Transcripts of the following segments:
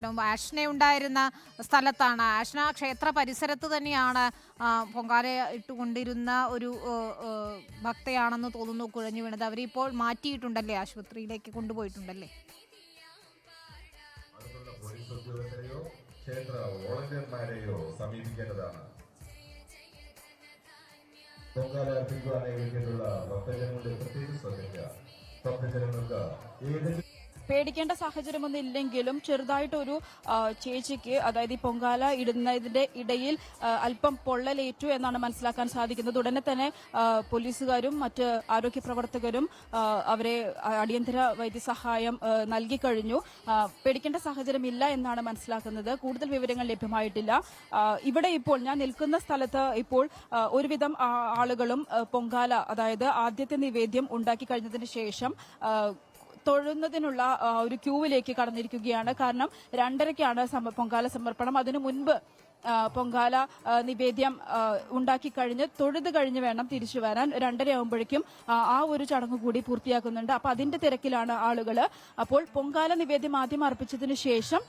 ആഷ്ന ഉണ്ടായിരുന്ന സ്ഥലത്താണ്. ആഷ്ന ക്ഷേത്ര പരിസരത്ത് തന്നെയാണ് പൊങ്കാല ഇട്ടുകൊണ്ടിരുന്ന ഒരു ഭക്തയാണെന്ന് തോന്നുന്നു കുഴഞ്ഞു വീണത്. അവരിപ്പോൾ മാറ്റിയിട്ടുണ്ടല്ലേ, ആശുപത്രിയിലേക്ക് കൊണ്ടുപോയിട്ടുണ്ടല്ലേ? ക്ഷേത്ര വോളണ്ടിയർമാരെയോ സമീപിക്കേണ്ടതാണ്. പൊങ്കാല അർപ്പിക്കുവാനായി വിളിക്കേണ്ടുള്ള ഭക്തജനങ്ങളുടെ പ്രത്യേക ശ്രദ്ധ. ഭക്തജനങ്ങൾക്ക് ഏതെങ്കിലും പേടിക്കേണ്ട സാഹചര്യമൊന്നും ഇല്ലെങ്കിലും ചെറുതായിട്ടൊരു ചേച്ചിക്ക്, അതായത് ഈ പൊങ്കാല ഇടുന്നതിന്റെ ഇടയിൽ അല്പം പൊള്ളലേറ്റു എന്നാണ് മനസ്സിലാക്കാൻ സാധിക്കുന്നത്. ഉടനെ തന്നെ പോലീസുകാരും മറ്റ് ആരോഗ്യ പ്രവർത്തകരും അവരെ അടിയന്തര വൈദ്യസഹായം നൽകി കഴിഞ്ഞു. പേടിക്കേണ്ട സാഹചര്യമില്ല എന്നാണ് മനസ്സിലാക്കുന്നത്. കൂടുതൽ വിവരങ്ങൾ ലഭ്യമായിട്ടില്ല. ഇവിടെ ഇപ്പോൾ ഞാൻ നിൽക്കുന്ന സ്ഥലത്ത് ഇപ്പോൾ ഒരുവിധം ആളുകളും പൊങ്കാല, അതായത് ആദ്യത്തെ നിവേദ്യം ഉണ്ടാക്കി കഴിഞ്ഞതിന് ശേഷം തൊഴുന്നതിനുള്ള ഒരു ക്യൂവിലേക്ക് കടന്നിരിക്കുകയാണ്. കാരണം 2:30ക്കാണ് പൊങ്കാല സമർപ്പണം. അതിനു മുൻപ് പൊങ്കാല നിവേദ്യം ഉണ്ടാക്കി കഴിഞ്ഞ് തൊഴുത് കഴിഞ്ഞ് വേണം തിരിച്ചു വരാൻ. 2:30 ആകുമ്പോഴേക്കും ആ ഒരു ചടങ്ങ് കൂടി പൂർത്തിയാക്കുന്നുണ്ട്. അപ്പൊ അതിന്റെ തിരക്കിലാണ് ആളുകൾ. അപ്പോൾ പൊങ്കാല നിവേദ്യം ആദ്യം അർപ്പിച്ചതിന് ശേഷം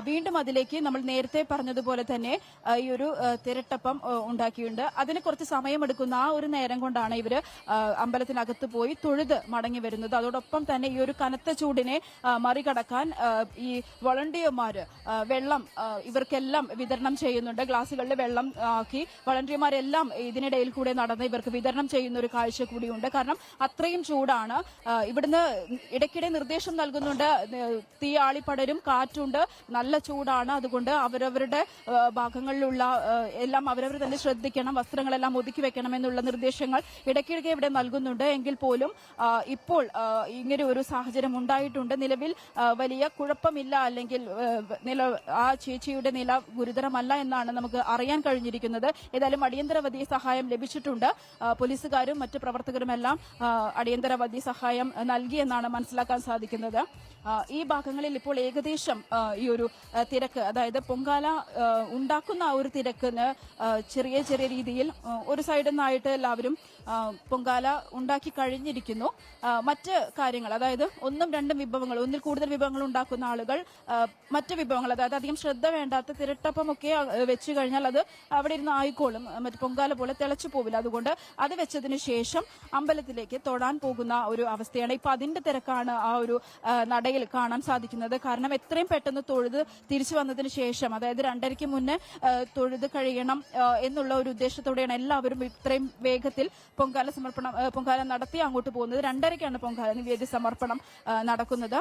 വീണ്ടും അതിലേക്ക് നമ്മൾ നേരത്തെ പറഞ്ഞതുപോലെ തന്നെ ഈ ഒരു തിരട്ടപ്പം ഉണ്ടാക്കിയിട്ടുണ്ട്. അതിന് കുറച്ച് സമയമെടുക്കുന്ന ആ ഒരു നേരം കൊണ്ടാണ് ഇവര് അമ്പലത്തിനകത്ത് പോയി തൊഴുത് മടങ്ങി വരുന്നത്. അതോടൊപ്പം തന്നെ ഈ ഒരു കനത്ത ചൂടിനെ മറികടക്കാൻ ഈ വോളണ്ടിയർമാര് വെള്ളം ഇവർക്കെല്ലാം വിതരണം ചെയ്യുന്നു. ഗ്ലാസുകളിൽ വെള്ളം ആക്കി വളണ്ടിയർമാരെല്ലാം ഇതിനിടയിൽ കൂടെ നടന്ന് ഇവർക്ക് വിതരണം ചെയ്യുന്ന ഒരു കാഴ്ച കൂടിയുണ്ട്. കാരണം അത്രയും ചൂടാണ്. ഇവിടുന്ന് ഇടയ്ക്കിടെ നിർദ്ദേശം നൽകുന്നുണ്ട്, തീ ആളിപ്പടരും, കാറ്റുണ്ട്, നല്ല ചൂടാണ്. അതുകൊണ്ട് അവരവരുടെ ഭാഗങ്ങളിലുള്ള എല്ലാം അവരവർ തന്നെ ശ്രദ്ധിക്കണം, വസ്ത്രങ്ങളെല്ലാം ഒതുക്കി വെക്കണം എന്നുള്ള നിർദ്ദേശങ്ങൾ ഇടയ്ക്കിടെ ഇവിടെ നൽകുന്നുണ്ട്. എങ്കിൽ പോലും ഇപ്പോൾ ഇങ്ങനെ ഒരു സാഹചര്യം ഉണ്ടായിട്ടുണ്ട്. നിലവിൽ വലിയ കുഴപ്പമില്ല, അല്ലെങ്കിൽ ആ ചേച്ചിയുടെ നില ഗുരുതരമല്ല എന്നാണ് നമുക്ക് അറിയാൻ കഴിഞ്ഞിരിക്കുന്നത്. ഏതായാലും അടിയന്തര വൈദ്യസഹായം ലഭിച്ചിട്ടുണ്ട്. പോലീസുകാരും മറ്റ് പ്രവർത്തകരുമെല്ലാം അടിയന്തര വൈദ്യസഹായം നൽകിയെന്നാണ് മനസ്സിലാക്കാൻ സാധിക്കുന്നത്. ഈ ഭാഗങ്ങളിൽ ഇപ്പോൾ ഏകദേശം ഈ ഒരു തിരക്ക്, അതായത് പൊങ്കാല ഉണ്ടാക്കുന്ന ആ ഒരു തിരക്കിന് ചെറിയ ചെറിയ രീതിയിൽ ഒരു സൈഡിൽ നിന്നായിട്ട് എല്ലാവരും പൊങ്കാല ഉണ്ടാക്കി കഴിഞ്ഞിരിക്കുന്നു. മറ്റ് കാര്യങ്ങൾ, അതായത് 1-2 വിഭവങ്ങൾ, ഒന്നിൽ കൂടുതൽ വിഭവങ്ങൾ ഉണ്ടാക്കുന്ന ആളുകൾ മറ്റ് വിഭവങ്ങൾ, അതായത് അധികം ശ്രദ്ധ വേണ്ടാത്ത തിരട്ടപ്പമൊക്കെ വെച്ച് കഴിഞ്ഞാൽ അത് അവിടെ ഇരുന്ന് ആയിക്കോളും, മറ്റ് പൊങ്കാല പോലെ തിളച്ചു പോവില്ല. അതുകൊണ്ട് അത് വെച്ചതിന് ശേഷം അമ്പലത്തിലേക്ക് തൊഴാൻ പോകുന്ന ഒരു അവസ്ഥയാണ്. ഇപ്പൊ അതിന്റെ തിരക്കാണ് ആ ഒരു നടയിൽ കാണാൻ സാധിക്കുന്നത്. കാരണം എത്രയും പെട്ടെന്ന് തൊഴുത് തിരിച്ചു വന്നതിന് ശേഷം, അതായത് 2:30ക്ക് മുന്നേ തൊഴുത് കഴിയണം എന്നുള്ള ഒരു ഉദ്ദേശത്തോടെയാണ് എല്ലാവരും ഇത്രയും വേഗത്തിൽ പൊങ്കാല നടത്തി അങ്ങോട്ട് പോകുന്നത്. 2:30ക്കാണ് പൊങ്കാല നിവേദ്യ സമർപ്പണം നടക്കുന്നത്.